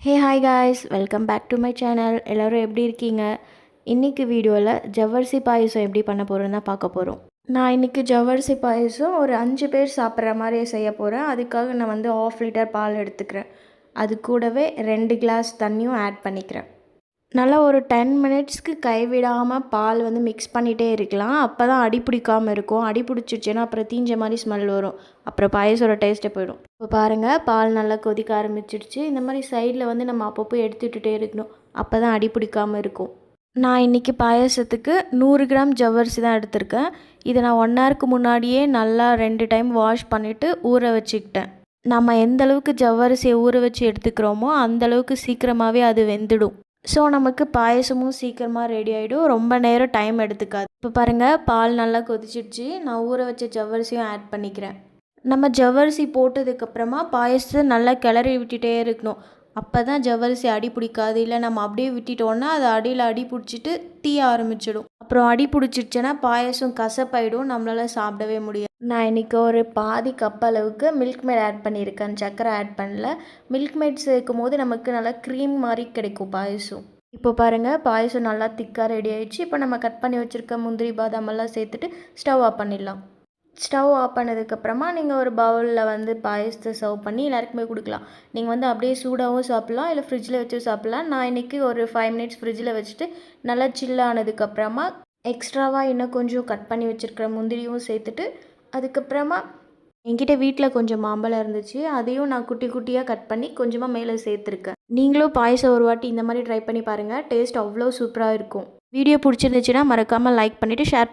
Hey hi guys, welcome back to my channel. எல்லோரும் எப்படி இருக்கீங்க? இன்றைக்கி வீடியோவில் ஜவ்வரிசி பாயசம் எப்படி பண்ண போகிறோன்னு தான் பார்க்க போகிறோம். நான் இன்றைக்கி ஜவ்வரிசி பாயசம் ஒரு 5 பேர் சாப்பிட்ற மாதிரி செய்ய போகிறேன். அதுக்காக நான் 1/2 லிட்டர் பால் எடுத்துக்கிறேன். அது கூடவே 2 கிளாஸ் தண்ணியும் ஆட் பண்ணிக்கிறேன். நல்லா ஒரு 10 மினிட்ஸ்க்கு கைவிடாமல் பால் மிக்ஸ் பண்ணிகிட்டே இருக்கலாம். அப்போ தான் அடி பிடிக்காமல் இருக்கும். அடி பிடிச்சிடுச்சுன்னா அப்புறம் தீஞ்ச மாதிரி ஸ்மெல் வரும். அப்புறம் பாயசோட டேஸ்ட்டே போயிடும். இப்போ பாருங்கள், பால் நல்லா கொதிக்க ஆரம்பிச்சிடுச்சு. இந்த மாதிரி சைடில் நம்ம அப்பப்போ எடுத்துகிட்டே இருக்கணும். அப்போ தான் அடி பிடிக்காமல் இருக்கும். நான் இன்றைக்கி பாயசத்துக்கு 100 கிராம் ஜவ்வரிசி தான் எடுத்திருக்கேன். இதை நான் 1 ஹவருக்கு முன்னாடியே நல்லா 2 டைம் வாஷ் பண்ணிவிட்டு ஊற வச்சுக்கிட்டேன். நம்ம எந்த அளவுக்கு ஜவ்வரிசியை ஊற வச்சு எடுத்துக்கிறோமோ அந்தளவுக்கு சீக்கிரமாகவே அது வெந்துடும். ஸோ நமக்கு பாயசமும் சீக்கிரமாக ரெடி ஆகிடும். ரொம்ப நேரம் டைம் எடுத்துக்காது. இப்போ பாருங்கள், பால் நல்லா கொதிச்சிடுச்சு. நான் ஊற வச்ச ஜவ்வரிசியும் ஆட் பண்ணிக்கிறேன். நம்ம ஜவ்வரிசி போட்டதுக்கப்புறமா பாயசத்தை நல்லா கிளறி விட்டுட்டே இருக்கணும். அப்போ தான் ஜவ்வரிசி அடி பிடிக்காது. இல்லை நம்ம அப்படியே விட்டுட்டோன்னா அது அடியில் அடி பிடிச்சிட்டு தீய ஆரம்பிச்சிடும். அப்புறம் அடி பிடிச்சிடுச்சுன்னா பாயசம் கசப்பாயிடும், நம்மளால் சாப்பிடவே முடியாது. நான் இன்றைக்கி ஒரு பாதி கப் அளவுக்கு மில்க் மேட் ஆட் பண்ணியிருக்கேன். சர்க்கரை ஆட் பண்ணல. மில்க் மேட் சேர்க்கும் போது நமக்கு நல்லா க்ரீம் மாதிரி கிடைக்கும் பாயசம். இப்போ பாருங்கள், பாயசம் நல்லா திக்காக ரெடி ஆகிடுச்சு. இப்போ நம்ம கட் பண்ணி வச்சுருக்க முந்திரி பாதாம் எல்லாம் சேர்த்துட்டு ஸ்டவ் ஆஃப் பண்ணிடலாம். ஸ்டவ் ஆஃப் பண்ணதுக்கப்புறமா நீங்கள் ஒரு பவுலில் பாயசத்தை சர்வ் பண்ணி எல்லாருக்குமே கொடுக்கலாம். நீங்கள் அப்படியே சூடாகவும் சாப்பிட்லாம், இல்லை ஃப்ரிட்ஜில் வச்சு சாப்பிட்லாம். நான் இன்றைக்கி ஒரு 5 மினிட்ஸ் ஃப்ரிட்ஜில் வச்சுட்டு நல்லா சில் ஆனதுக்கப்புறமா எக்ஸ்ட்ராவாக இன்னும் கொஞ்சம் கட் பண்ணி வச்சுருக்கிற முந்திரியும் சேர்த்துட்டு, அதுக்கப்புறமா என்கிட்ட வீட்டில் கொஞ்சம் மாம்பழம் இருந்துச்சு. அதையும் நான் குட்டி குட்டியாக கட் பண்ணி கொஞ்சமாக மேலே சேர்த்துருக்கேன். நீங்களும் பாயசம் ஒரு வாட்டி இந்த மாதிரி ட்ரை பண்ணி பாருங்கள். டேஸ்ட் அவ்வளோ சூப்பராக இருக்கும். வீடியோ பிடிச்சிருந்துச்சுன்னா மறக்காமல் லைக் பண்ணிவிட்டு ஷேர்